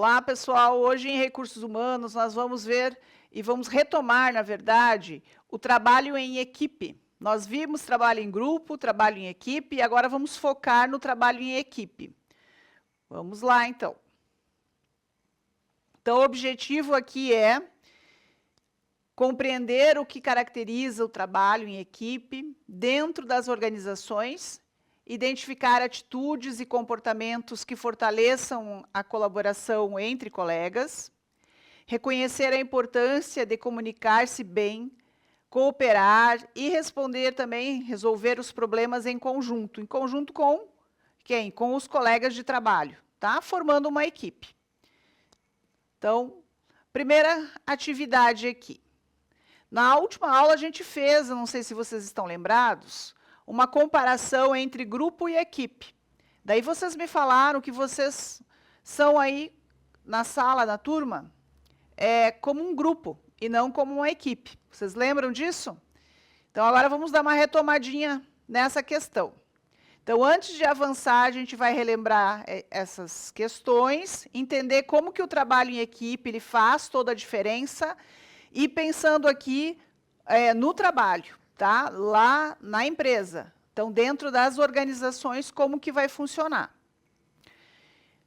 Olá, pessoal. Hoje em Recursos Humanos nós vamos ver e vamos retomar, na verdade, o trabalho em equipe. Nós vimos trabalho em grupo, trabalho em equipe, e agora vamos focar no trabalho em equipe. Vamos lá, então. Então, o objetivo aqui é compreender o que caracteriza o trabalho em equipe dentro das organizações, identificar atitudes e comportamentos que fortaleçam a colaboração entre colegas, reconhecer a importância de comunicar-se bem, cooperar e responder também, resolver os problemas em conjunto com quem? Com os colegas de trabalho, tá? Formando uma equipe. Então, primeira atividade aqui. Na última aula a gente fez, eu não sei se vocês estão lembrados, uma comparação entre grupo e equipe. Daí vocês me falaram que vocês são aí na sala, na turma, como um grupo e não como uma equipe. Vocês lembram disso? Então, agora vamos dar uma retomadinha nessa questão. Então, antes de avançar, a gente vai relembrar essas questões, entender como que o trabalho em equipe ele faz toda a diferença e pensando aqui no trabalho, tá? Lá na empresa. Então, dentro das organizações, como que vai funcionar?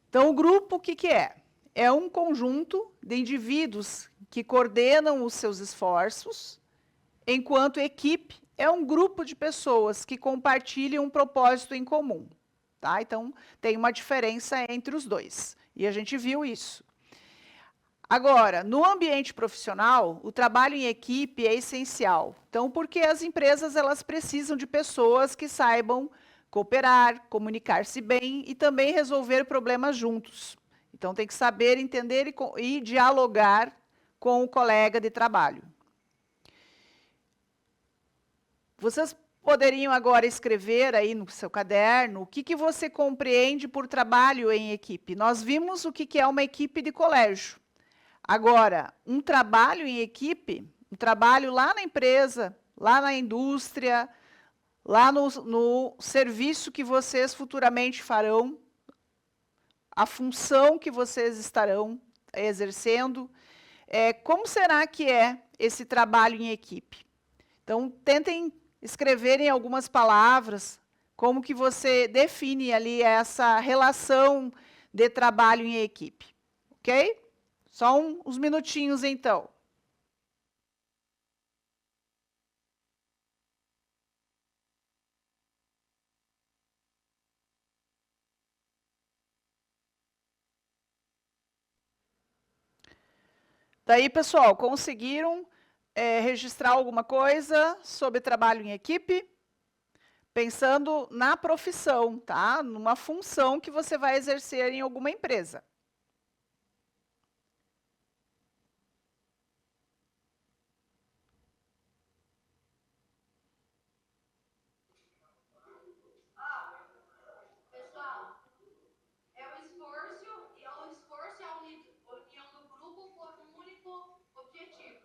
Então, o grupo, o que que é? É um conjunto de indivíduos que coordenam os seus esforços, enquanto equipe é um grupo de pessoas que compartilham um propósito em comum. Tá? Então, tem uma diferença entre os dois. E a gente viu isso. Agora, no ambiente profissional, o trabalho em equipe é essencial. Então, porque as empresas elas precisam de pessoas que saibam cooperar, comunicar-se bem e também resolver problemas juntos. Então, tem que saber, entender e dialogar com o colega de trabalho. Vocês poderiam agora escrever aí no seu caderno o que você compreende por trabalho em equipe. Nós vimos o que é uma equipe de colégio. Agora, um trabalho em equipe, um trabalho lá na empresa, lá na indústria, lá no serviço que vocês futuramente farão, a função que vocês estarão exercendo, como será que é esse trabalho em equipe? Então, tentem escrever em algumas palavras como que você define ali essa relação de trabalho em equipe, ok? Só uns minutinhos, então. Daí, pessoal, conseguiram registrar alguma coisa sobre trabalho em equipe? Pensando na profissão, tá? Numa função que você vai exercer em alguma empresa. Pessoal, é o esforço e a união do grupo por um único objetivo.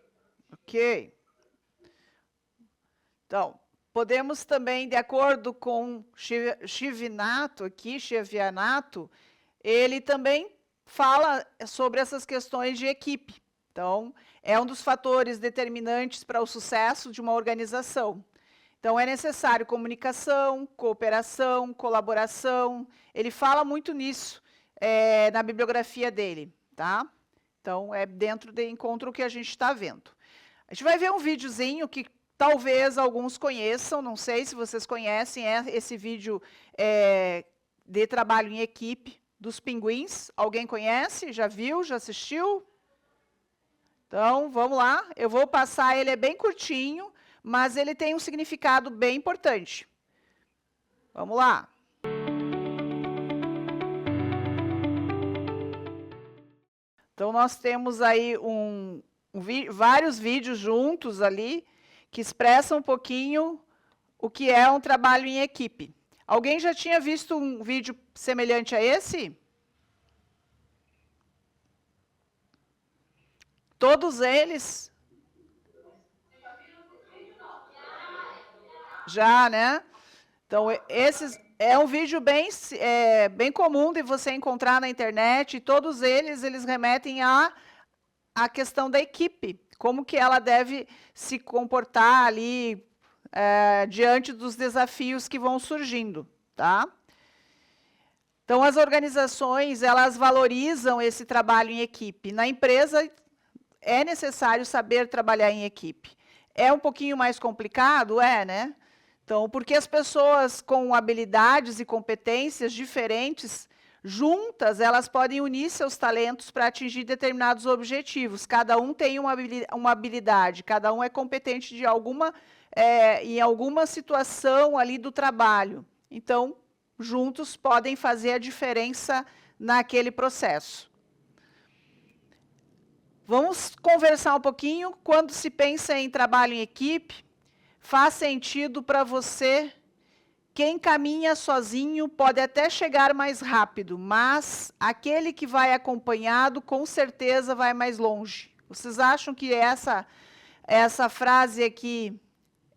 Ok. Então, podemos também, de acordo com Chivinato aqui, Chevianato, ele também fala sobre essas questões de equipe. Então, é um dos fatores determinantes para o sucesso de uma organização. Então, é necessário comunicação, cooperação, colaboração. Ele fala muito nisso na bibliografia dele, tá? Então, é dentro de encontro que a gente está vendo. A gente vai ver um videozinho que talvez alguns conheçam, não sei se vocês conhecem, esse vídeo de trabalho em equipe dos pinguins. Alguém conhece? Já viu? Já assistiu? Então, vamos lá. Eu vou passar, ele é bem curtinho, mas ele tem um significado bem importante. Vamos lá. Então, nós temos aí vários vídeos juntos ali, que expressam um pouquinho o que é um trabalho em equipe. Alguém já tinha visto um vídeo semelhante a esse? Todos eles? Já, né? Então, É um vídeo bem comum de você encontrar na internet, e todos eles remetem à questão da equipe, como que ela deve se comportar ali diante dos desafios que vão surgindo, tá? Então, as organizações, elas valorizam esse trabalho em equipe. Na empresa, é necessário saber trabalhar em equipe. É um pouquinho mais complicado? Né? Então, porque as pessoas com habilidades e competências diferentes, juntas, elas podem unir seus talentos para atingir determinados objetivos. Cada um tem uma habilidade, cada um é competente em alguma situação ali do trabalho. Então, juntos podem fazer a diferença naquele processo. Vamos conversar um pouquinho. Quando se pensa em trabalho em equipe, faz sentido para você. Quem caminha sozinho pode até chegar mais rápido, mas aquele que vai acompanhado, com certeza, vai mais longe. Vocês acham que essa frase aqui,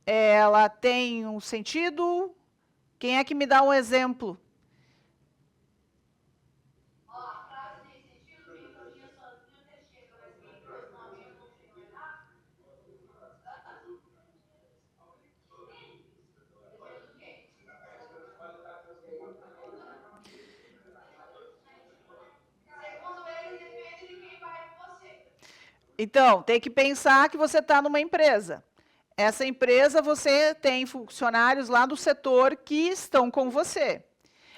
ela tem um sentido? Quem é que me dá um exemplo? A frase tem sentido, quem caminha sozinho até chega, mas quem faz um amigo não chega mais rápido? Depende do quê? Segundo eles, depende de quem vai com você. Então, tem que pensar que você está numa empresa. Essa empresa, você tem funcionários lá do setor que estão com você.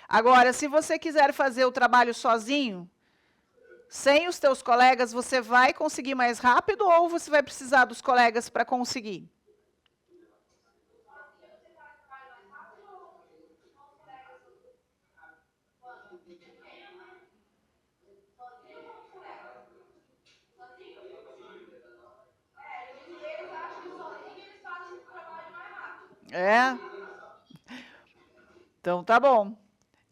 Agora, se você quiser fazer o trabalho sozinho, sem os teus colegas, você vai conseguir mais rápido ou você vai precisar dos colegas para conseguir? Sozinho você faz trabalho mais rápido ou com os colegas? Sozinho ou com os colegas? Sozinho? Eles acham que sozinho eles fazem o trabalho mais rápido. Então, tá bom.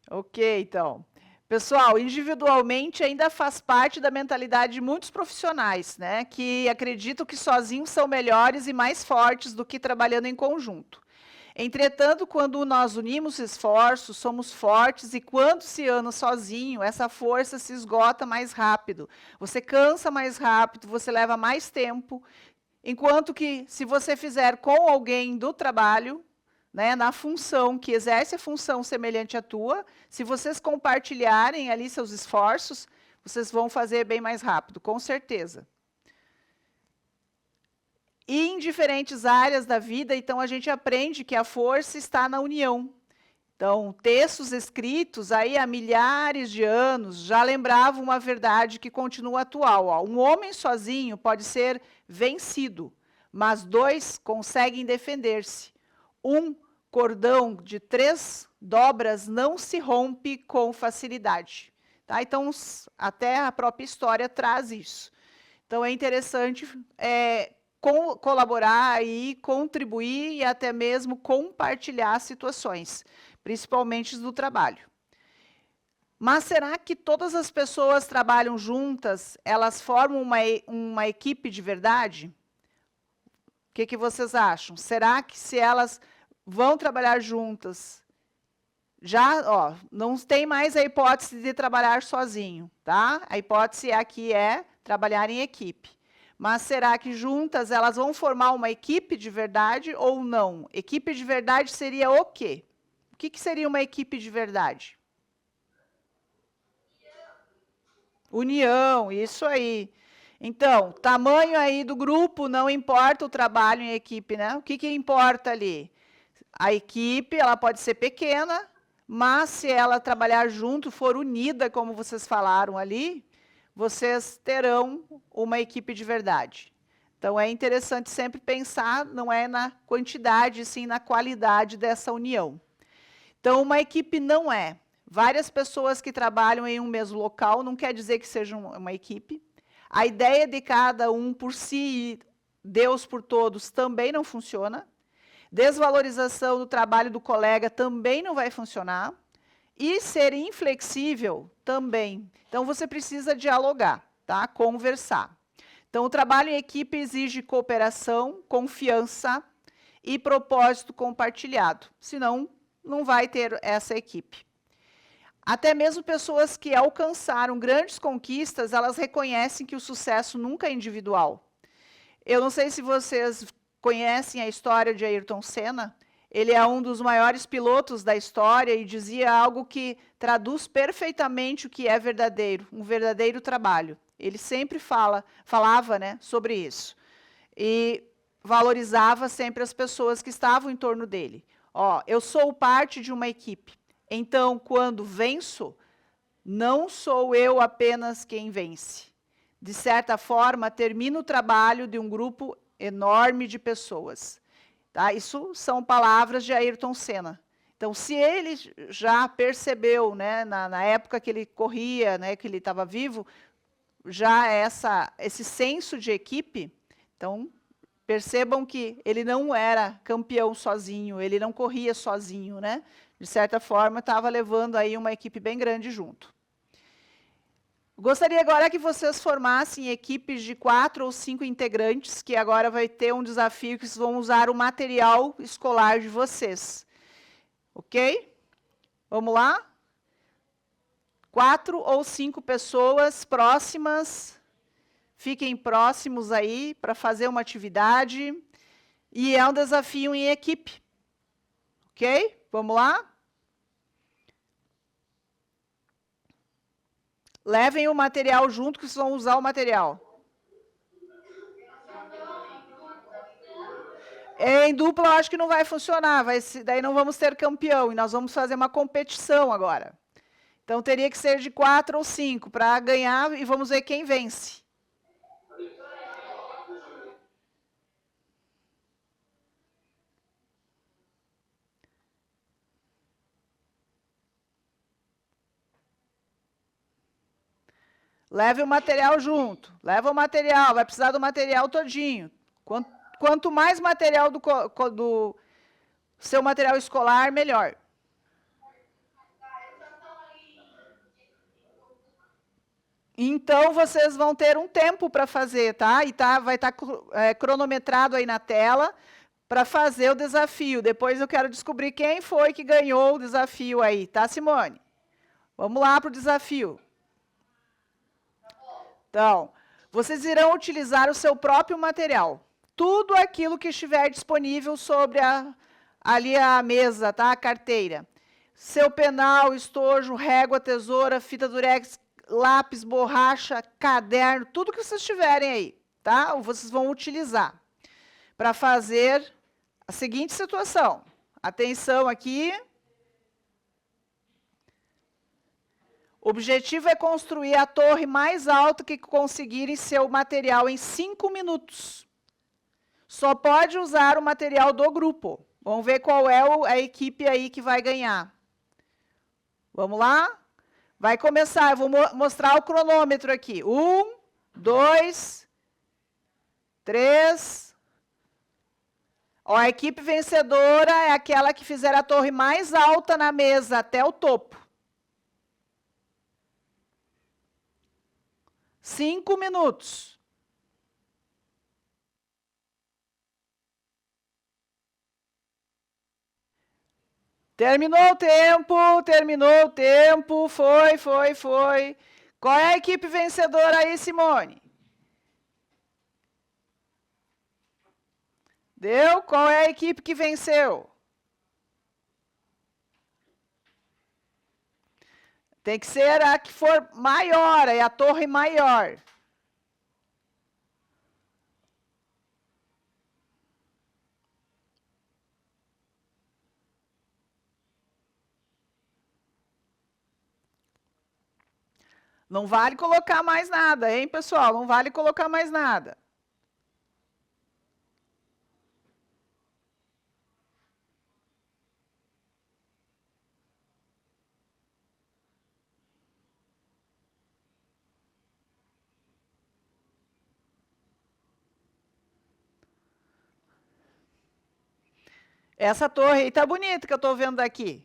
Ok, então. Pessoal, individualmente ainda faz parte da mentalidade de muitos profissionais, né, que acreditam que sozinhos são melhores e mais fortes do que trabalhando em conjunto. Entretanto, quando nós unimos esforços, somos fortes, e quando se anda sozinho, essa força se esgota mais rápido. Você cansa mais rápido, você leva mais tempo, enquanto que, se você fizer com alguém do trabalho, né, na função, que exerce a função semelhante à tua, se vocês compartilharem ali seus esforços, vocês vão fazer bem mais rápido, com certeza. E em diferentes áreas da vida, então, a gente aprende que a força está na união. Então, textos escritos aí há milhares de anos já lembravam uma verdade que continua atual. Ó. Um homem sozinho pode ser vencido, mas dois conseguem defender-se. Um cordão de 3 dobras não se rompe com facilidade. Tá? Então, até a própria história traz isso. Então, é interessante colaborar e contribuir e até mesmo compartilhar situações, principalmente do trabalho. Mas será que todas as pessoas trabalham juntas, elas formam uma equipe de verdade? O que vocês acham? Será que se elas vão trabalhar juntas, não tem mais a hipótese de trabalhar sozinho, tá? A hipótese aqui é trabalhar em equipe. Mas será que juntas elas vão formar uma equipe de verdade ou não? Equipe de verdade seria o quê? O que seria uma equipe de verdade? União, isso aí. Então, tamanho aí do grupo, não importa o trabalho em equipe, né? O que importa ali? A equipe, ela pode ser pequena, mas se ela trabalhar junto, for unida, como vocês falaram ali, vocês terão uma equipe de verdade. Então, é interessante sempre pensar, não é na quantidade, sim na qualidade dessa união. Então, uma equipe não é várias pessoas que trabalham em um mesmo local, não quer dizer que seja uma equipe. A ideia de cada um por si, Deus por todos, também não funciona. Desvalorização do trabalho do colega também não vai funcionar. E ser inflexível também. Então, você precisa dialogar, tá? Conversar. Então, o trabalho em equipe exige cooperação, confiança e propósito compartilhado. Senão, não vai ter essa equipe. Até mesmo pessoas que alcançaram grandes conquistas, elas reconhecem que o sucesso nunca é individual. Eu não sei se vocês conhecem a história de Ayrton Senna. Ele é um dos maiores pilotos da história e dizia algo que traduz perfeitamente o que é verdadeiro, um verdadeiro trabalho. Ele sempre falava, né, sobre isso. E valorizava sempre as pessoas que estavam em torno dele. Ó, eu sou parte de uma equipe. Então, quando venço, não sou eu apenas quem vence. De certa forma, termino o trabalho de um grupo enorme de pessoas. Tá? Isso são palavras de Ayrton Senna. Então, se ele já percebeu, né, na época que ele corria, né, que ele estava vivo, já esse senso de equipe, então, percebam que ele não era campeão sozinho, ele não corria sozinho, né? De certa forma, estava levando aí uma equipe bem grande junto. Gostaria agora que vocês formassem equipes de 4 ou 5 integrantes, que agora vai ter um desafio que vocês vão usar o material escolar de vocês. Ok? Vamos lá? 4 ou 5 pessoas próximas. Fiquem próximos aí para fazer uma atividade. E é um desafio em equipe. Ok? Vamos lá? Levem o material junto, que vocês vão usar o material. Em dupla, eu acho que não vai funcionar. Daí não vamos ter campeão. E nós vamos fazer uma competição agora. Então, teria que ser de 4 ou 5 para ganhar e vamos ver quem vence. Leve o material junto. Leva o material, vai precisar do material todinho. Quanto mais material do seu material escolar, melhor. Então, vocês vão ter um tempo para fazer, tá? E vai estar cronometrado aí na tela para fazer o desafio. Depois eu quero descobrir quem foi que ganhou o desafio aí, tá, Simone? Vamos lá para o desafio. Então, vocês irão utilizar o seu próprio material. Tudo aquilo que estiver disponível sobre ali a mesa, tá? A carteira. Seu penal, estojo, régua, tesoura, fita durex, lápis, borracha, caderno, tudo que vocês tiverem aí, tá? Vocês vão utilizar para fazer a seguinte situação. Atenção aqui. O objetivo é construir a torre mais alta que conseguirem seu material em 5 minutos. Só pode usar o material do grupo. Vamos ver qual é a equipe aí que vai ganhar. Vamos lá? Vai começar, eu vou mostrar o cronômetro aqui. 1, 2, 3. Ó, a equipe vencedora é aquela que fizer a torre mais alta na mesa, até o topo. 5 minutos. Terminou o tempo, foi. Qual é a equipe vencedora aí, Simone? Deu? Qual é a equipe que venceu? Tem que ser a que for maior, é a torre maior. Não vale colocar mais nada, hein, pessoal? Não vale colocar mais nada. Essa torre aí tá bonita que eu estou vendo daqui.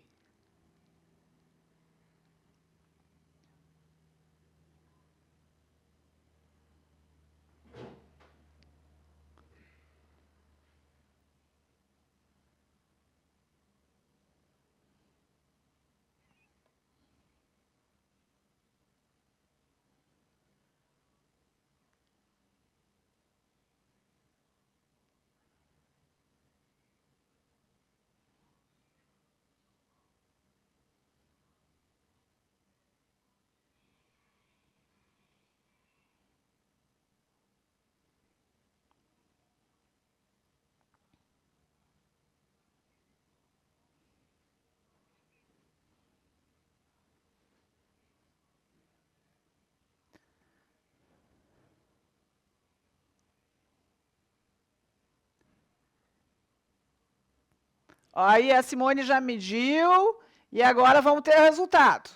Aí a Simone já mediu e agora vamos ter o resultado.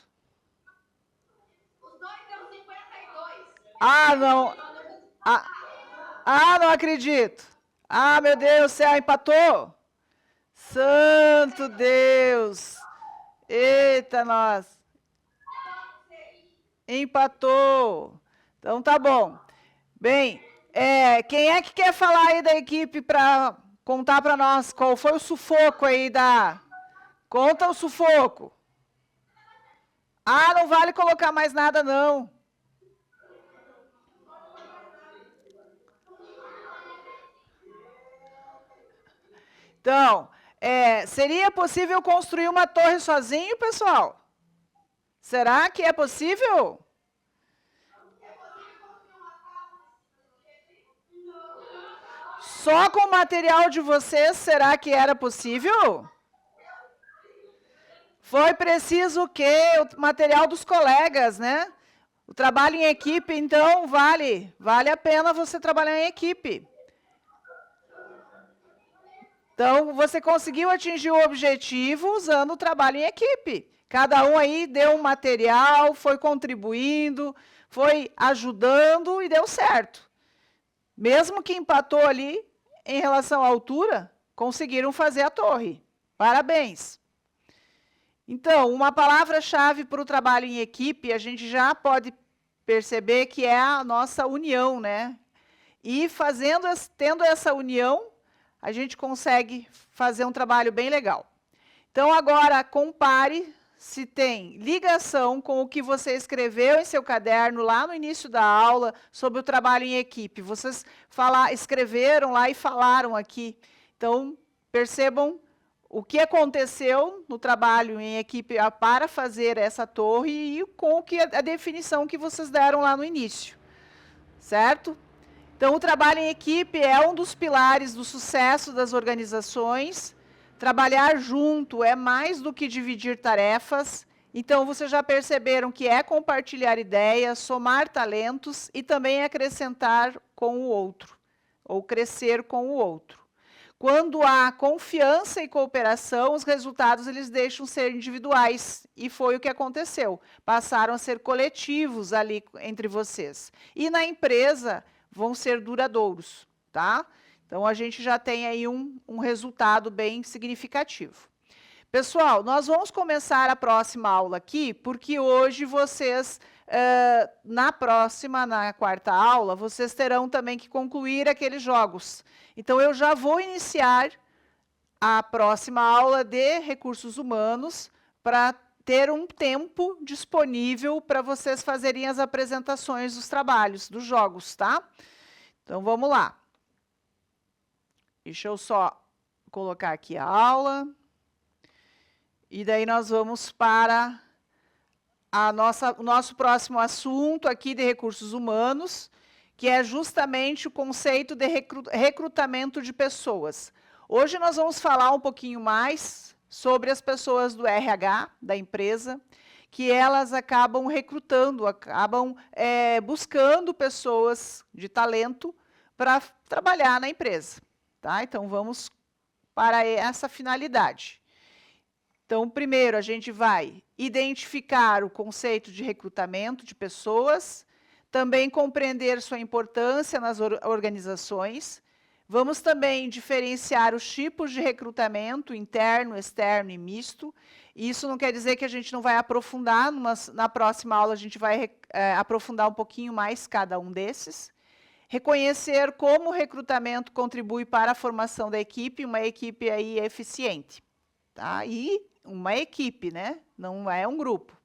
Os dois deu 52. Ah, não. Não acredito. Ah, meu Deus do céu, empatou? Santo Deus. Eita, nós. Empatou. Então tá bom. Bem, quem é que quer falar aí da equipe para contar para nós qual foi o sufoco aí da... Conta o sufoco. Ah, não vale colocar mais nada, não. Então, seria possível construir uma torre sozinho, pessoal? Será que é possível? Só com o material de vocês, será que era possível? Foi preciso o quê? O material dos colegas, né? O trabalho em equipe, então, vale a pena você trabalhar em equipe. Então, você conseguiu atingir o objetivo usando o trabalho em equipe. Cada um aí deu um material, foi contribuindo, foi ajudando e deu certo. Mesmo que empatou ali, em relação à altura, conseguiram fazer a torre. Parabéns. Então, uma palavra-chave para o trabalho em equipe, a gente já pode perceber que é a nossa união, né? E tendo essa união, a gente consegue fazer um trabalho bem legal. Então, agora, compare se tem ligação com o que você escreveu em seu caderno lá no início da aula sobre o trabalho em equipe. Vocês escreveram lá e falaram aqui. Então, percebam o que aconteceu no trabalho em equipe para fazer essa torre e com a definição que vocês deram lá no início. Certo? Então, o trabalho em equipe é um dos pilares do sucesso das organizações. Trabalhar junto é mais do que dividir tarefas. Então, vocês já perceberam que é compartilhar ideias, somar talentos e também acrescentar com o outro, ou crescer com o outro. Quando há confiança e cooperação, os resultados eles deixam de ser individuais. E foi o que aconteceu. Passaram a ser coletivos ali entre vocês. E na empresa vão ser duradouros, tá? Então, a gente já tem aí um resultado bem significativo. Pessoal, nós vamos começar a próxima aula aqui, porque hoje vocês, na quarta aula, vocês terão também que concluir aqueles jogos. Então, eu já vou iniciar a próxima aula de recursos humanos para ter um tempo disponível para vocês fazerem as apresentações dos trabalhos, dos jogos, tá? Então, vamos lá. Deixa eu só colocar aqui a aula. E daí nós vamos para o nosso próximo assunto aqui de recursos humanos, que é justamente o conceito de recrutamento de pessoas. Hoje nós vamos falar um pouquinho mais sobre as pessoas do RH, da empresa, que elas acabam recrutando, acabam buscando pessoas de talento para trabalhar na empresa. Tá? Então, vamos para essa finalidade. Então, primeiro, a gente vai identificar o conceito de recrutamento de pessoas, também compreender sua importância nas organizações. Vamos também diferenciar os tipos de recrutamento, interno, externo e misto. Isso não quer dizer que a gente não vai aprofundar, na próxima aula a gente vai aprofundar um pouquinho mais cada um desses. Reconhecer como o recrutamento contribui para a formação da equipe, uma equipe aí eficiente. Tá? E uma equipe, né? Não é um grupo.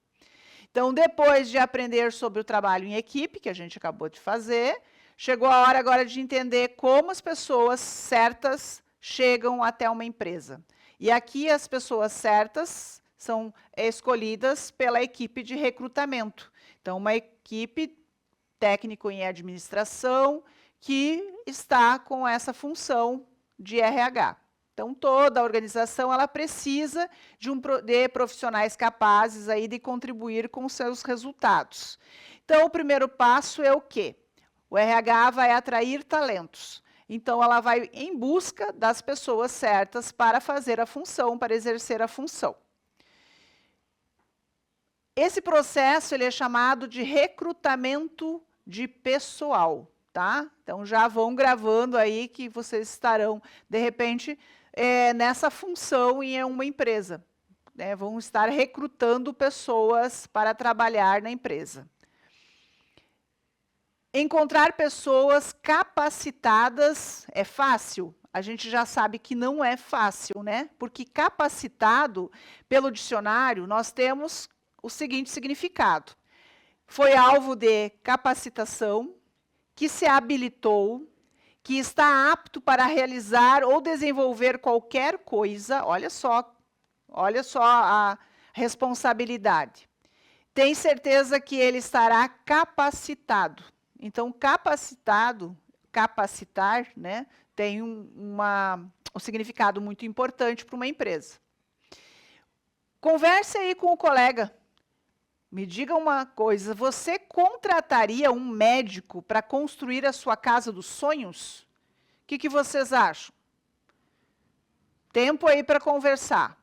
Então, depois de aprender sobre o trabalho em equipe, que a gente acabou de fazer, chegou a hora agora de entender como as pessoas certas chegam até uma empresa. E aqui as pessoas certas são escolhidas pela equipe de recrutamento. Então, uma equipe técnico em administração que está com essa função de RH. Então, toda a organização ela precisa de profissionais capazes aí de contribuir com os seus resultados. Então, o primeiro passo é o quê? O RH vai atrair talentos. então ela vai em busca das pessoas certas para fazer a função, para exercer a função. Esse processo ele é chamado de recrutamento de pessoal, tá? Então já vão gravando aí que vocês estarão, de repente, nessa função em uma empresa, né? Vão estar recrutando pessoas para trabalhar na empresa. Encontrar pessoas capacitadas é fácil? A gente já sabe que não é fácil, né? Porque capacitado, pelo dicionário, nós temos o seguinte significado: foi alvo de capacitação, que se habilitou, que está apto para realizar ou desenvolver qualquer coisa. Olha só a responsabilidade. Tem certeza que ele estará capacitado. Então, capacitado, capacitar, né, tem um significado muito importante para uma empresa. Converse aí com o colega. Me diga uma coisa, você contrataria um médico para construir a sua casa dos sonhos? O que vocês acham? Tempo aí para conversar.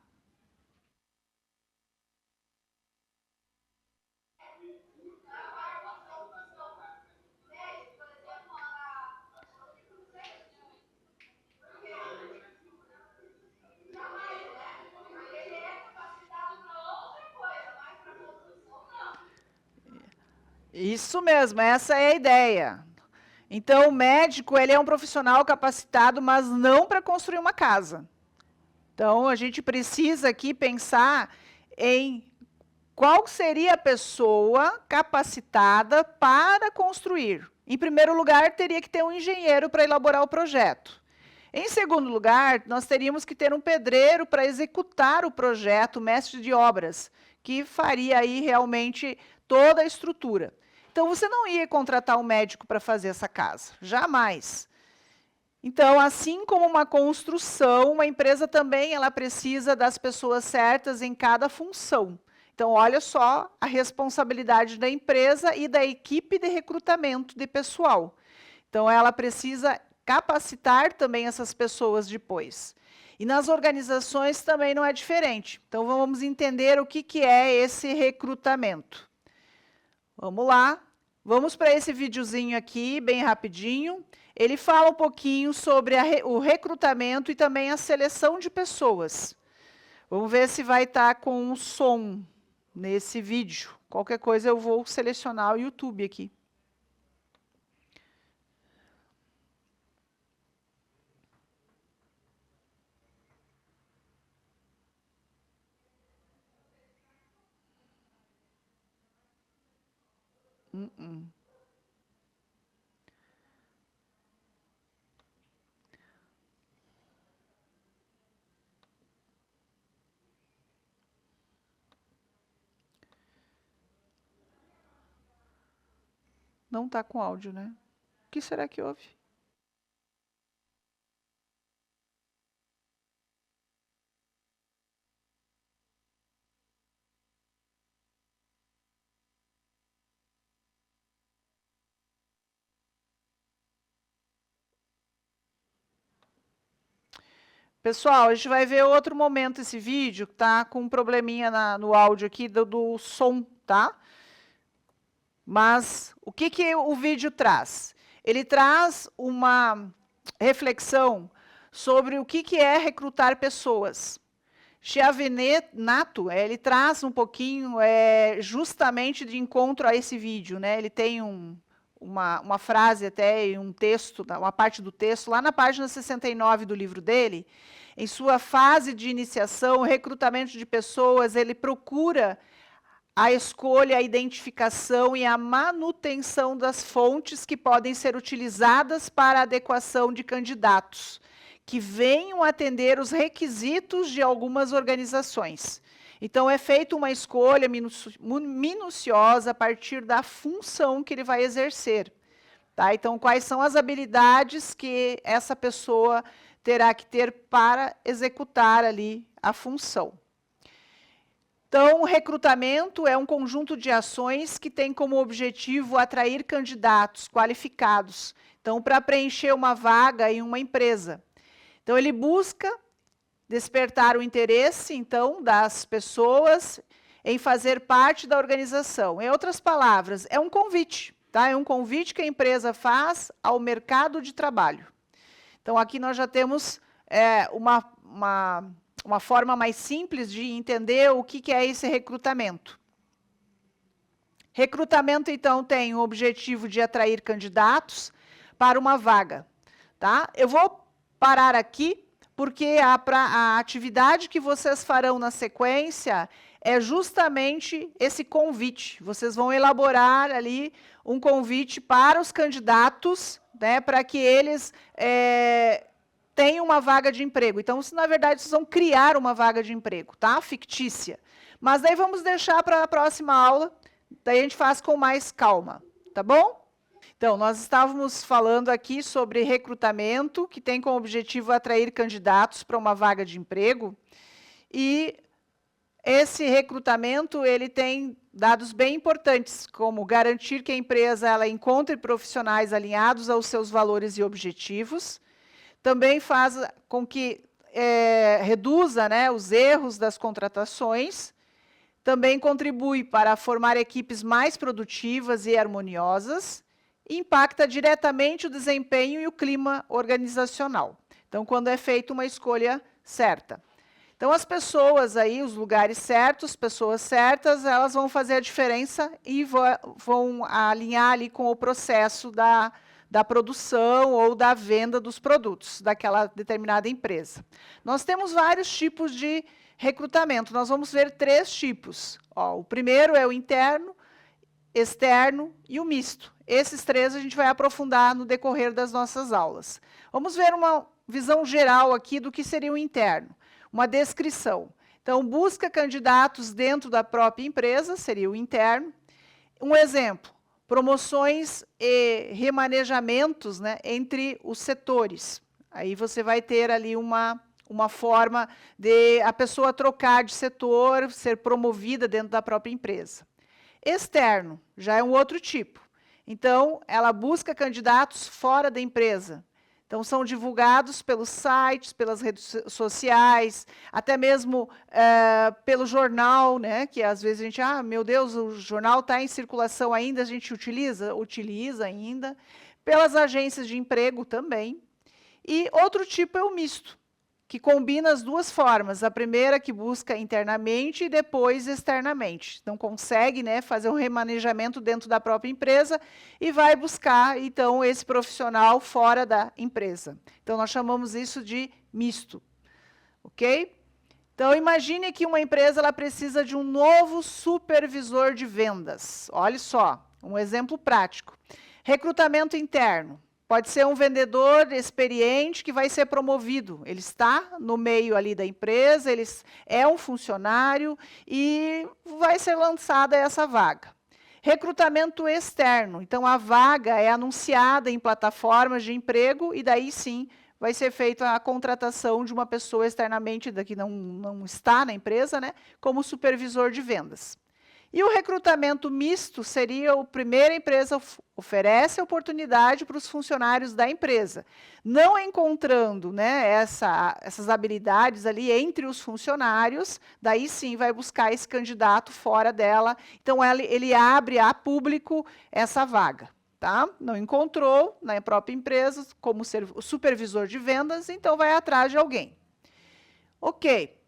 Isso mesmo, essa é a ideia. Então, o médico ele é um profissional capacitado, mas não para construir uma casa. Então, a gente precisa aqui pensar em qual seria a pessoa capacitada para construir. Em primeiro lugar, teria que ter um engenheiro para elaborar o projeto. Em segundo lugar, nós teríamos que ter um pedreiro para executar o projeto, mestre de obras, que faria aí realmente toda a estrutura. Então, você não ia contratar um médico para fazer essa casa, jamais. Então, assim como uma construção, uma empresa também ela precisa das pessoas certas em cada função. Então, olha só a responsabilidade da empresa e da equipe de recrutamento de pessoal. Então, ela precisa capacitar também essas pessoas depois. E nas organizações também não é diferente. Então, vamos entender o que é esse recrutamento. Vamos lá. Vamos para esse videozinho aqui, bem rapidinho. Ele fala um pouquinho sobre o recrutamento e também a seleção de pessoas. Vamos ver se vai estar com um som nesse vídeo. Qualquer coisa eu vou selecionar o YouTube aqui. Não está com áudio, né? O que será que houve? Pessoal, a gente vai ver outro momento esse vídeo, tá com um probleminha no áudio aqui do som, tá? Mas o que o vídeo traz? Ele traz uma reflexão sobre o que é recrutar pessoas. Chiavenato, ele traz um pouquinho justamente de encontro a esse vídeo, né? Ele tem uma frase até, um texto, uma parte do texto, lá na página 69 do livro dele, em sua fase de iniciação, o recrutamento de pessoas, ele procura a escolha, a identificação e a manutenção das fontes que podem ser utilizadas para a adequação de candidatos, que venham atender os requisitos de algumas organizações. Então, é feita uma escolha minuciosa a partir da função que ele vai exercer. Tá? Então, quais são as habilidades que essa pessoa terá que ter para executar ali a função. Então, o recrutamento é um conjunto de ações que tem como objetivo atrair candidatos qualificados, Então, para preencher uma vaga em uma empresa. Então, ele busca despertar o interesse, então, das pessoas em fazer parte da organização. Em outras palavras, é um convite, tá? É um convite que a empresa faz ao mercado de trabalho. Então, aqui nós já temos uma forma mais simples de entender o que é esse recrutamento. Recrutamento, então, tem o objetivo de atrair candidatos para uma vaga. Tá? Eu vou parar aqui, porque a atividade que vocês farão na sequência é justamente esse convite. Vocês vão elaborar ali um convite para os candidatos, né, para que eles tenham uma vaga de emprego. Então, na verdade, vocês vão criar uma vaga de emprego, tá? Fictícia. Mas daí vamos deixar para a próxima aula, daí a gente faz com mais calma, tá bom? Então, nós estávamos falando aqui sobre recrutamento, que tem como objetivo atrair candidatos para uma vaga de emprego. E esse recrutamento, ele tem dados bem importantes, como garantir que a empresa ela encontre profissionais alinhados aos seus valores e objetivos. Também faz com que reduza, né, os erros das contratações. Também contribui para formar equipes mais produtivas e harmoniosas. Impacta diretamente o desempenho e o clima organizacional. Então, quando é feita uma escolha certa. Então, as pessoas aí, os lugares certos, pessoas certas, elas vão fazer a diferença e vão alinhar ali com o processo da produção ou da venda dos produtos daquela determinada empresa. Nós temos vários tipos de recrutamento. Nós vamos ver 3 tipos. Ó, o primeiro é o interno, externo e o misto. Esses 3 a gente vai aprofundar no decorrer das nossas aulas. Vamos ver uma visão geral aqui do que seria o interno. Uma descrição. Então, busca candidatos dentro da própria empresa, seria o interno. Um exemplo, promoções e remanejamentos, né, entre os setores. Aí você vai ter ali uma forma de a pessoa trocar de setor, ser promovida dentro da própria empresa. Externo, já é um outro tipo. Então, ela busca candidatos fora da empresa. Então, são divulgados pelos sites, pelas redes sociais, até mesmo pelo jornal, né? Que às vezes a gente, meu Deus, o jornal está em circulação ainda, a gente utiliza ainda. Pelas agências de emprego também. E outro tipo é o misto, que combina as 2 formas. A primeira que busca internamente e depois externamente. Então, consegue, né, fazer um remanejamento dentro da própria empresa e vai buscar, então, esse profissional fora da empresa. Então, nós chamamos isso de misto. Ok? Então, imagine que uma empresa ela precisa de um novo supervisor de vendas. Olha só, um exemplo prático. Recrutamento interno. Pode ser um vendedor experiente que vai ser promovido. Ele está no meio ali da empresa, ele é um funcionário e vai ser lançada essa vaga. Recrutamento externo. Então, a vaga é anunciada em plataformas de emprego e daí sim vai ser feita a contratação de uma pessoa externamente, que não está na empresa, né, como supervisor de vendas. E o recrutamento misto seria a primeira empresa oferece a oportunidade para os funcionários da empresa. Não encontrando, né, essas habilidades ali entre os funcionários, daí sim vai buscar esse candidato fora dela. Então, ele abre a público essa vaga. Tá? Não encontrou na própria empresa como ser o supervisor de vendas, então vai atrás de alguém. Ok.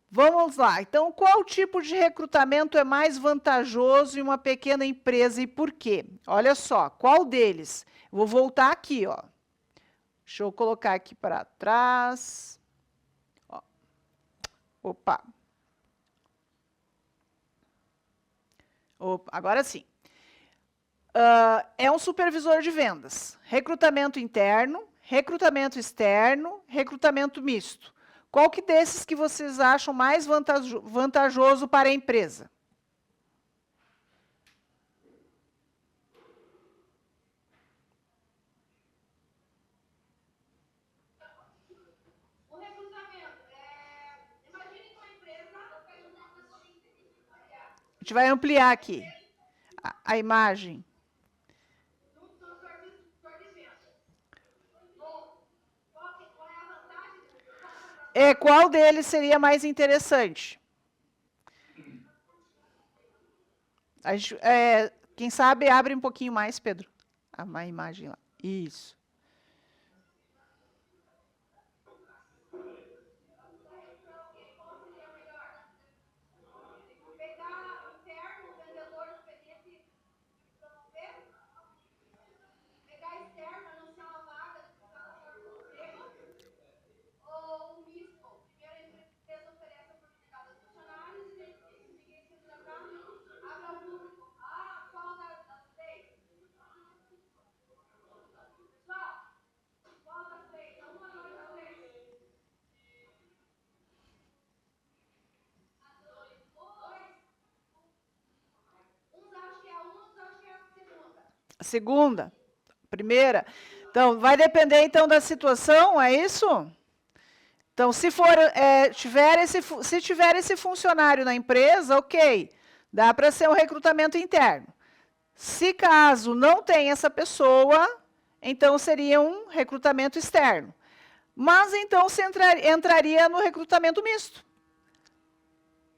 Vamos lá. Então, qual tipo de recrutamento é mais vantajoso em uma pequena empresa e por quê? Olha só, qual deles? Vou voltar aqui, ó. Deixa eu colocar aqui para trás. Ó. Opa. Agora sim. É um supervisor de vendas. Recrutamento interno, recrutamento externo, recrutamento misto. Qual que desses que vocês acham mais vantajoso para a empresa? O recrutamento, imagine que uma empresa A gente vai ampliar aqui a imagem. do supervisor Qual deles seria mais interessante? Quem sabe abre um pouquinho mais, Pedro, a imagem lá. Isso. Segunda, primeira. Então, vai depender, então, da situação, é isso? Então, se tiver esse funcionário na empresa, ok, dá para ser um recrutamento interno. Se caso não tem essa pessoa, então seria um recrutamento externo. Mas, então, você entraria no recrutamento misto.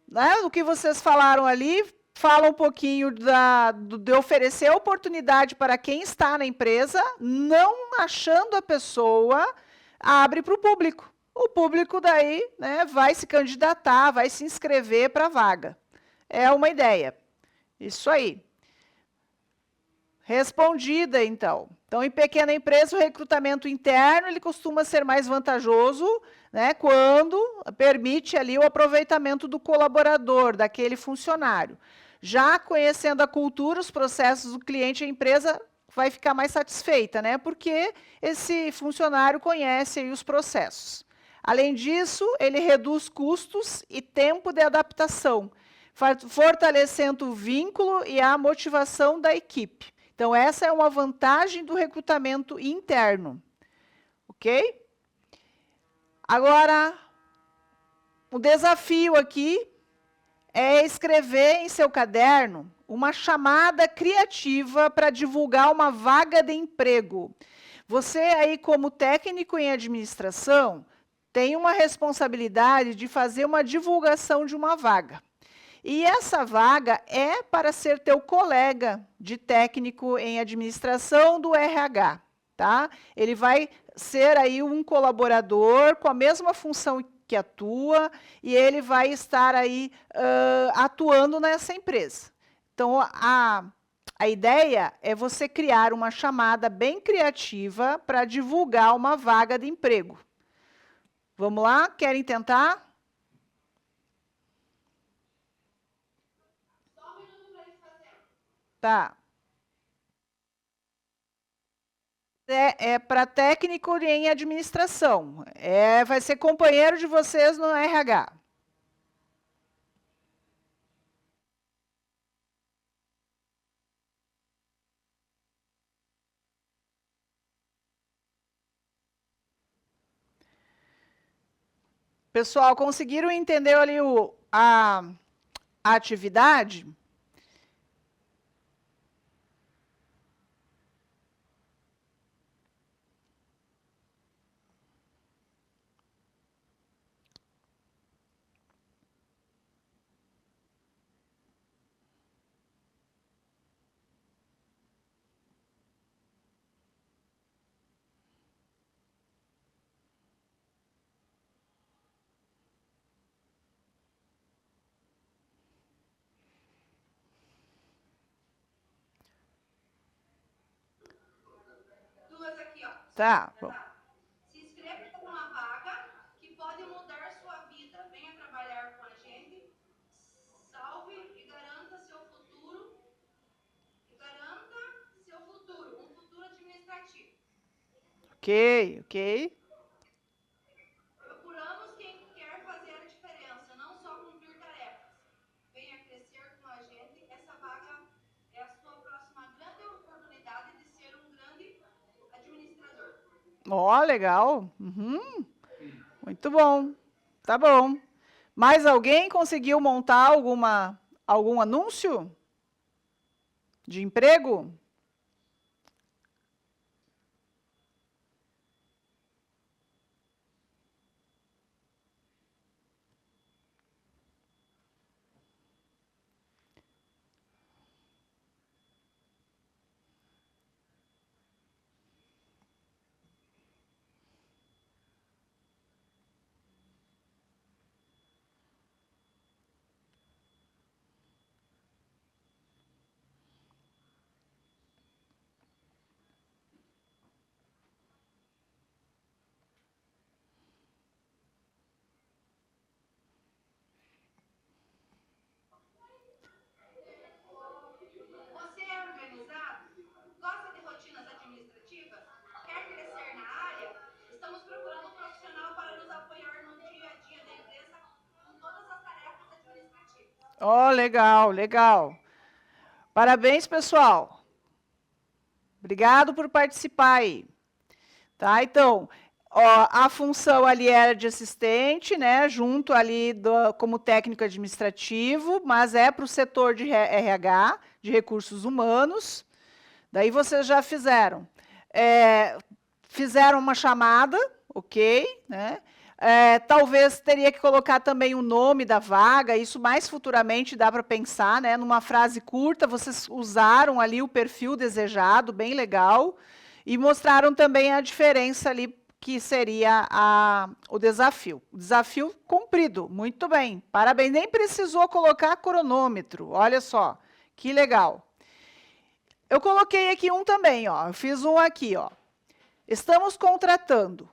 Né? O que vocês falaram ali, fala um pouquinho de oferecer oportunidade para quem está na empresa, não achando a pessoa, abre para o público. O público daí, né, vai se candidatar, vai se inscrever para a vaga. É uma ideia. Isso aí. Respondida, então. Então, em pequena empresa, o recrutamento interno ele costuma ser mais vantajoso, né, quando permite ali o aproveitamento do colaborador, daquele funcionário. Já conhecendo a cultura, os processos do cliente, a empresa vai ficar mais satisfeita, né, porque esse funcionário conhece aí os processos. Além disso, ele reduz custos e tempo de adaptação, fortalecendo o vínculo e a motivação da equipe. Então, essa é uma vantagem do recrutamento interno. Ok? Agora, o desafio aqui é escrever em seu caderno uma chamada criativa para divulgar uma vaga de emprego. Você aí, como técnico em administração, tem uma responsabilidade de fazer uma divulgação de uma vaga. E essa vaga é para ser teu colega de técnico em administração do RH, tá? Ele vai ser aí um colaborador com a mesma função que atua e ele vai estar aí atuando nessa empresa. Então, a ideia é você criar uma chamada bem criativa para divulgar uma vaga de emprego. Vamos lá? Querem tentar? Tá. É para técnico em administração. Vai ser companheiro de vocês no RH. Pessoal, conseguiram entender ali a atividade? Duas aqui, ó. Tá. Bom. Se inscreva para uma vaga que pode mudar sua vida. Venha trabalhar com a gente. Salve e garanta seu futuro. Um futuro administrativo. Ok. Procuramos quem quer fazer a diferença, não só cumprir tarefas. Venha crescer com a gente. Essa vaga é a sua próxima grande oportunidade de ser um grande administrador. Ó, legal. Uhum. Muito bom. Tá bom. Mais alguém conseguiu montar algum anúncio de emprego? Ó, legal, legal. Parabéns, pessoal. Obrigado por participar aí. Tá, então, ó, a função ali era de assistente, né, junto ali como técnico administrativo, mas é para o setor de RH, de recursos humanos. Daí vocês já fizeram. Fizeram uma chamada, ok, né? Talvez teria que colocar também o nome da vaga, isso mais futuramente dá para pensar, né? Numa frase curta, vocês usaram ali o perfil desejado, bem legal, e mostraram também a diferença ali que seria o desafio. O desafio cumprido, muito bem, parabéns. Nem precisou colocar cronômetro, olha só, que legal. Eu coloquei aqui um também, ó, eu fiz um aqui, ó. Estamos contratando.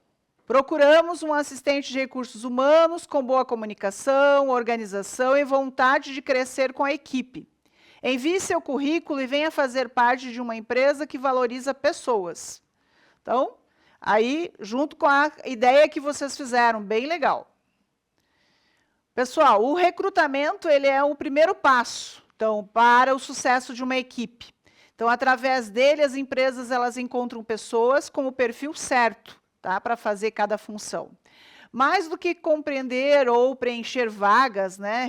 Procuramos um assistente de recursos humanos com boa comunicação, organização e vontade de crescer com a equipe. Envie seu currículo e venha fazer parte de uma empresa que valoriza pessoas. Então, aí, junto com a ideia que vocês fizeram, bem legal. Pessoal, o recrutamento ele é o primeiro passo, então, para o sucesso de uma equipe. Então, através dele, as empresas elas encontram pessoas com o perfil certo, tá, para fazer cada função. Mais do que compreender ou preencher vagas, né,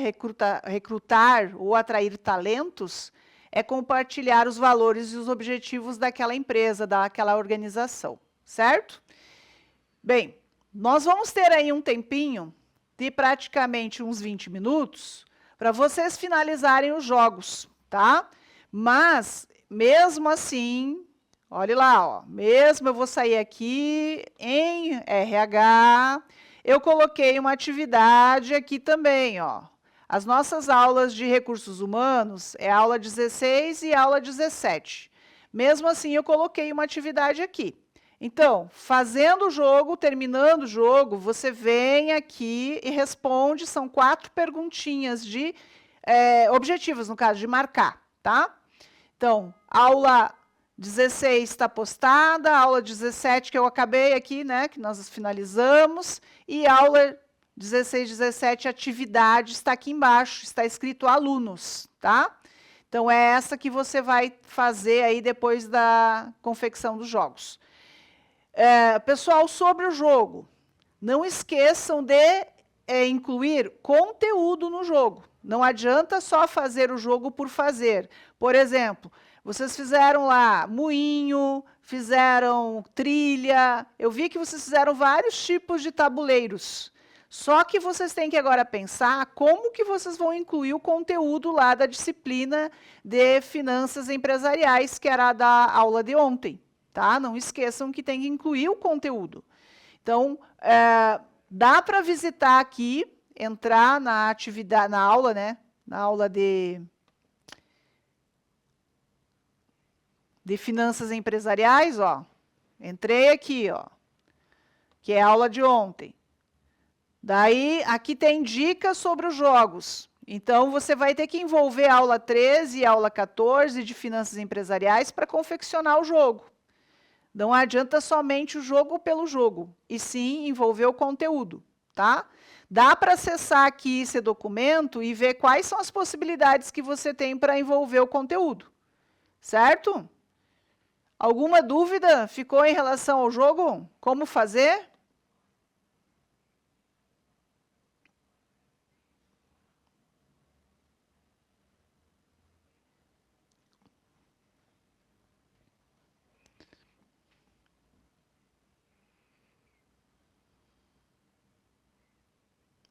recrutar ou atrair talentos, é compartilhar os valores e os objetivos daquela empresa, daquela organização, certo? Bem, nós vamos ter aí um tempinho de praticamente uns 20 minutos para vocês finalizarem os jogos, tá? Mas mesmo assim, olhe lá, ó, mesmo eu vou sair aqui em RH, eu coloquei uma atividade aqui também, ó. As nossas aulas de recursos humanos é a aula 16 e a aula 17. Mesmo assim, eu coloquei uma atividade aqui. Então, fazendo o jogo, terminando o jogo, você vem aqui e responde, são 4 perguntinhas de objetivos, no caso, de marcar, tá? Então, aula 16 está postada, aula 17 que eu acabei aqui, né, que nós finalizamos, e aula 16, 17, atividade, está aqui embaixo, está escrito alunos, tá? Então, é essa que você vai fazer aí depois da confecção dos jogos. Pessoal, sobre o jogo, não esqueçam de incluir conteúdo no jogo. Não adianta só fazer o jogo por fazer. Por exemplo, vocês fizeram lá moinho, fizeram trilha. Eu vi que vocês fizeram vários tipos de tabuleiros. Só que vocês têm que agora pensar como que vocês vão incluir o conteúdo lá da disciplina de finanças empresariais, que era da aula de ontem. Tá? Não esqueçam que tem que incluir o conteúdo. Então, dá para visitar aqui, entrar na atividade, na aula, né? Na aula de finanças empresariais, ó. Entrei aqui, ó, que é a aula de ontem. Daí, aqui tem dicas sobre os jogos. Então, você vai ter que envolver a aula 13 e a aula 14 de finanças empresariais para confeccionar o jogo. Não adianta somente o jogo pelo jogo, e sim envolver o conteúdo, tá? Dá para acessar aqui esse documento e ver quais são as possibilidades que você tem para envolver o conteúdo, certo? Alguma dúvida ficou em relação ao jogo? Como fazer?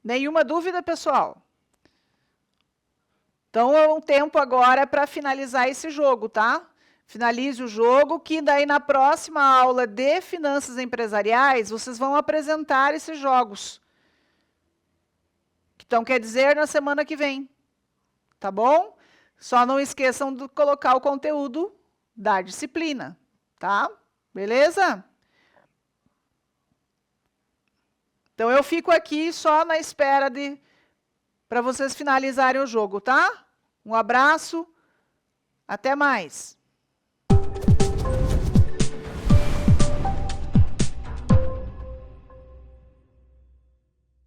Nenhuma dúvida, pessoal? Então, é um tempo agora para finalizar esse jogo, tá? Finalize o jogo, que daí na próxima aula de finanças empresariais, vocês vão apresentar esses jogos. Então, quer dizer, na semana que vem. Tá bom? Só não esqueçam de colocar o conteúdo da disciplina, tá? Beleza? Então, eu fico aqui só na espera para vocês finalizarem o jogo, tá? Um abraço, até mais.